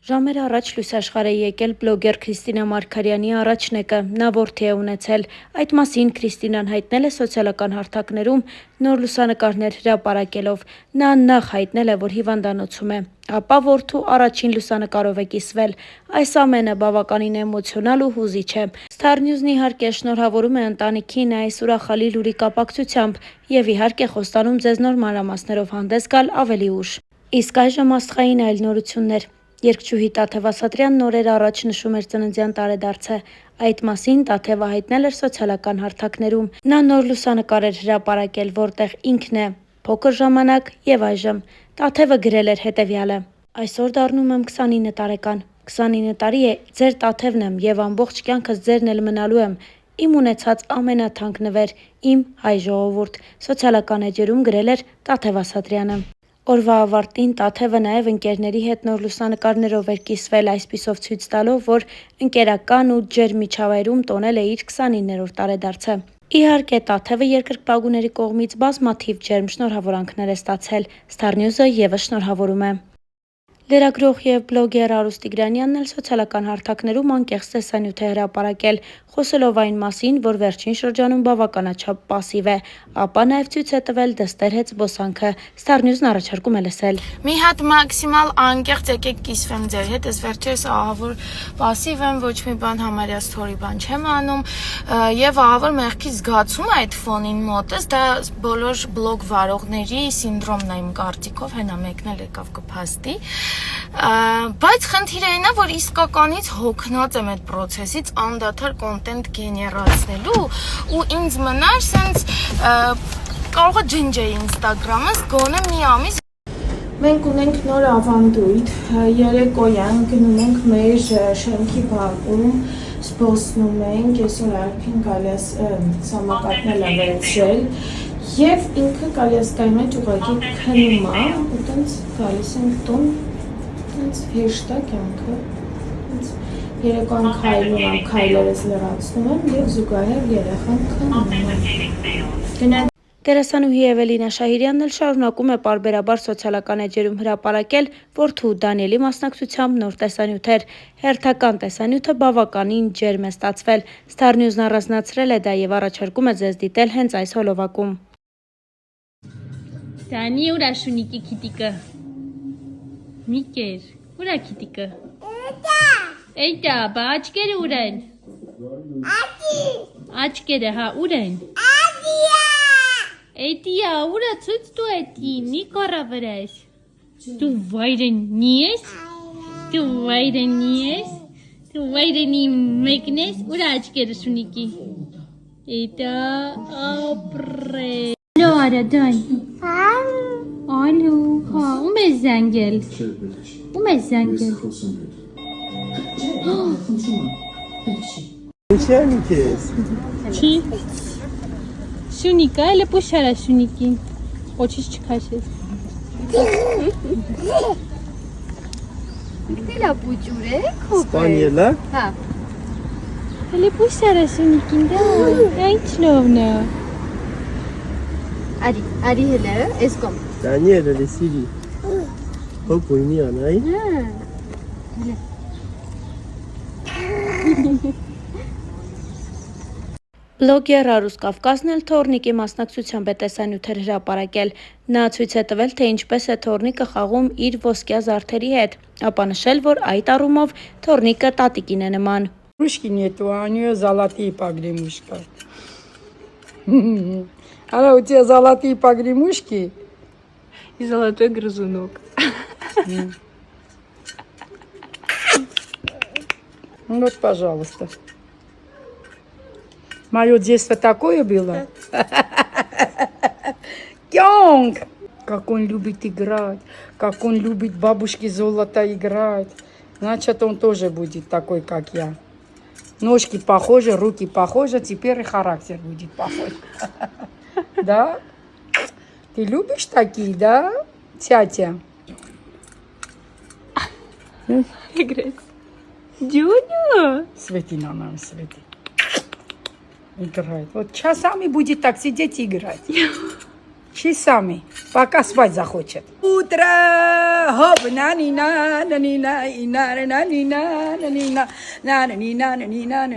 Ժամեր առաջ լույս աշխարհ է եկել բլոգեր Քրիստինա Մարգարյանի առաջնեկը, նա որդի է ունեցել։ Այդ մասին Քրիստինան հայտնել է սոցիալական հարթակներում նոր լուսանկարներ հրապարակելով։ Նա նախ հայտնել է, որ հիվանդանոցում է, ապա որդու առաջին լուսանկարով է կիսվել։ Այս ամենը բավականին էմոցիոնալ ու հուզիչ է։ Star News-ն իհարկե շնորհավորում է ընտանիքին այս ուրախալի լուրի կապակցությամբ եւ իհարկե խոստանում ձեզ նոր մանրամասներով հանդես գալ ավելի ուշ։ Իսկ այժմ աստղային այլ նորություններ։ Երգչուհի Տաթև Ասատրյանն օրեր առաջ նշում էր ծննդյան տարեդարձը։ Այդ մասին Տաթևը հայտնել էր սոցիալական հարթակներում։ Նա նոր լուսանկար էր հրապարակել, որտեղ ինքն է փոքր ժամանակ եւ այժմ։ Տաթևը գրել էր հետեւյալը. Այսօր դառնում եմ 29 տարեկան։ 29 տարի է, ձեր Տաթևն եմ եւ ամբողջ կյանքս ձերն էլ մնալու եմ։ Իմ ունեցած ամենաթանկ նվեր, իմ հայ ժողովուրդ։ Սոցիալական էջերում գրել էր Տաթև Ասատրյանը։ Օրվա ավարտին Տաթևը նաև ընկերների հետ նոր լուսանկարներով էր կիսվել, այսպիսով ցույց տալով, որ ընկերական ու ջերմ միջավայրում տոնել է իր 29-րդ տարեդարձը։ Իհարկե, Տաթևը երկրպագուների կողմից բազմաթիվ ջերմ շնորհավորանքներ է ստացել։ Star News-ը ևս շնորհավորում է։ Լրագրող եւ բլոգեր Արուս Տիգրանյանն էլ սոցիալական հարթակներում անկեղծ տեսանյութ է հրապարակել, խոսելով այն մասին, որ վերջին շրջանում բավականաչափ պասիվ է, ապա նաեւ ցույց է տվել դստեր հետ զբոսանքը։ Star News-ն առաջարկում է լսել։ Մի հատ մաքսիմալ անկեղծ եկեք կիսվեմ ձեր հետ, ես վերջերս ահավոր պասիվ եմ, ոչ մի բան համարյա սթորի բան չեմ անում եւ ահավոր մեղքի զգացում այդ ֆոնին մոտս, դա բոլոր բլոգ վարողների սինդրոմն է իմ կարծիքով, հենա մեկն էլ եկավ կփաստի։ Բայց խնդիրը այն է, որ իսկականից հոգնած եմ այդ process-ից անդադար կոնտենտ գեներացնելու ու ինձ մնար սենց կարող է ջնջեի Instagram-ս գոնե մի ամիս։ Մենք ունենք նոր ավանդույթ, երեկոյան գնում ենք մեր շենքի բակում, զբոսնում ենք, այսօր Արփին գալիս սամակատնել է վերցրել եւ ինքը գալիասկայի մեջ ուղղակի քնում է, ու տենց գալիս ենք տուն, տենց հեշտ է կյանքը, տենց երեկոյան քայլում եմ, քայլերս լրացնում եմ եւ զուգահեռ երեխան քնում է։ Դերասանուհի Էվելինա Շահիրյանն էլ շարունակում է պարբերաբար սոցիալական էջերում հրապարակել որդու Դանիելի մասնակցությամբ նոր տեսանյութեր։ Հերթական տեսանյութը բավականին ջերմ է ստացվել։ Star News-ն առանձնացրել է դա եւ առաջարկում է ձեզ դիտել հենց այս հոլովակում։ Դանի ուրա շունիկի քիտիկը։ Միկեր, ուրա քիտիկը։ Էյտա, բա աչքերը ուր են։ Աչքերը, հա, ուր են։ Էդիա, ուրա ցույց տու էդի, մի կորա վրես։ Դու վայրենի ես։ Դու վայրենի ես։ Դու վայրենի մեկն ես, ուրա աչքերը շունիկի։ Էդա, ապրե։ Ալո, արա, դայն։ Ալո, հա, ում ես զանգել։ Ում ես զանգել։ Начальник есть. Չի։ Շունիկա, էլը պուշարա շունիկին, ոչից չքաշես։ Դելա պուճուր է, քոպ է։ Սպանիելա։ Հա։ Էլը պուշարա շունիկին, դա ինչնովն է։ Արի հելը, ես կոմ։ Daniela de Siri. Հոկ ունի անայ։ Բլոգեր Արուս Կավկազն էլ Թորնիկի մասնակցությամբ է տեսանյութեր հրապարակել։ Նա ցույց է տվել, թե ինչպես է Թորնիկը խաղում իր ոսկյա զարդերի հետ, ապա нշել, որ այդ առումով Թորնիկը տատիկին է նման։ Игрушки нету, а у нее золотые погремушки. Она у тебя золотые погремушки И золотой грызунок. Вот, пожалуйста. Мое детство такое было. Кёнг! Как он любит играть, как он любит бабушки золото играть. Значит, он тоже будет такой, как я. Ножки похожи, руки похожи, теперь и характер будет похож. Да? Ты любишь такие, да, тятя? Играть. Дюня! Свети на нам, свети. Играет. Вот часами будет так сидеть и играть. Часами, пока спать захочет. Утро! hop nanina nanina nanina nanina nanina nanina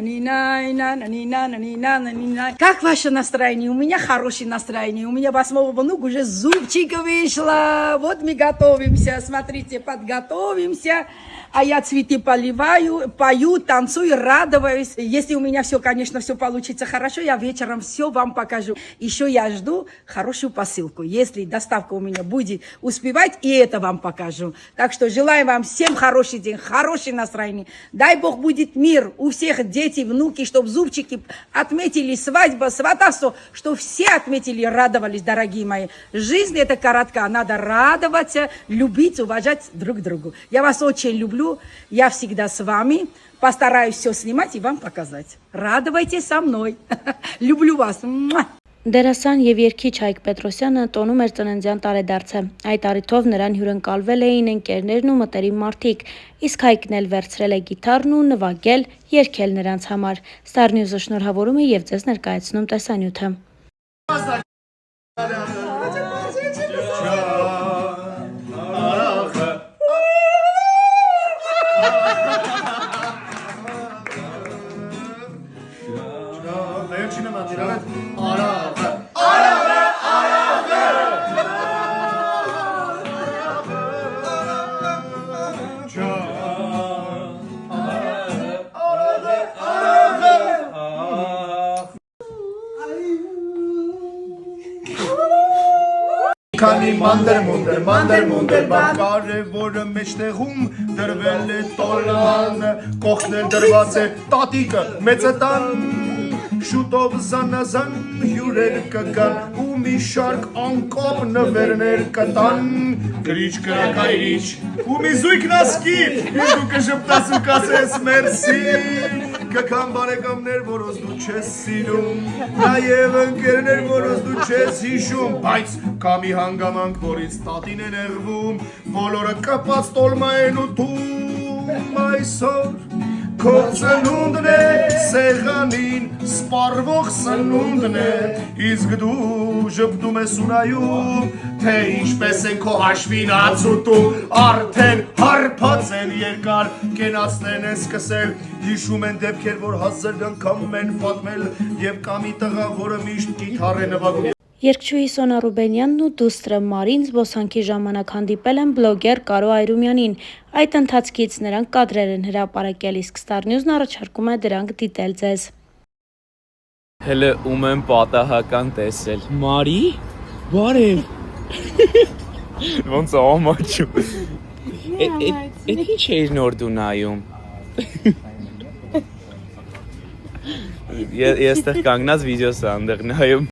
nanина nanина. Как ваше настроение? У меня хорошее настроение. У меня 8 внук уже зубчик вышло. Вот мы готовимся. Смотрите, подготовимся. А я цветы поливаю, пою, танцую, радуюсь. Если у меня все, конечно, все получится хорошо, я вечером все вам покажу. Еще я жду хорошую посылку. Если доставка у меня будет успевать, и это вам покажу. Так что желаю вам всем хороший день, хорошее настроение. Дай Бог будет мир у всех дети, внуки, чтобы зубчики отметили свадьбу, сватовство, что все отметили, радовались, дорогие мои. Жизнь это коротка, надо радоваться, любить, уважать друг друга. Я вас очень люблю. Я всегда с вами. Постараюсь все снимать и вам показать. Радуйтесь со мной. Люблю вас. Դերասան եւ երգիչ Հայկ Պետրոսյանը տոնում էր ծննդյան տարեդարձը։ Այդ առիթով նրան հյուրընկալվել էին ընկերներն ու մտերիմ մարդիկ, իսկ Հայկն էլ վերցրել է գիտարն ու նվագել, երգել նրանց համար։ Star News-ը շնորհավորում է եւ ձեզ ներկայացնում տեսանյութը։ Քանի մանդեր բան կարևորը մեջտեղում դրվել է տոլան կողքնել դրված է տատիկը մեծը տան շուտով զանազան հյուրեր կգան ու մի շարք անկոպ նվերներ կտան գրիչ կրակայրիչ ու մի զույգ նասկի դու կժպտաս ու կասես մերսի կգան բարեկամներ որոնց դու չես սիրում նաև ընկերներ որոնց դու չես հիշում բայց կա մի հանգամանք որից տատին է նեղվում բոլորը կպած տոլմա են ուտում այսօր քո ծնունդն է սեղանին սպառվող սնունդն է իսկ դու ժպտում ես ու նայում թե ինչպես են քո հաշվին ացուտում արդեն հարբած են երկար կենացնեն են սկսել հիշում են դեպքեր որ հազար անգամ են պատմել եւ կա մի տղա որը միշտ գիտար է նվագում Երգչուհի Սոնա Ռուբենյանն ու դուստրը Մարին զբոսանքի ժամանակ հանդիպել են բլոգեր Կարո Այրումյանին։ Այդ ընթացքից նրանք կադրեր են հրապարակել, իսկ Star News-ն առաջարկում է դրանք դիտել ձեզ։ Հələ ում եմ պատահական տեսել։ Մարի։ Բարև։ Ոնց ամաչու։ Էդ ինչ էր նոր դու նայում։ Ես տեղ կանգնած վիդեոս անդեղ նայում։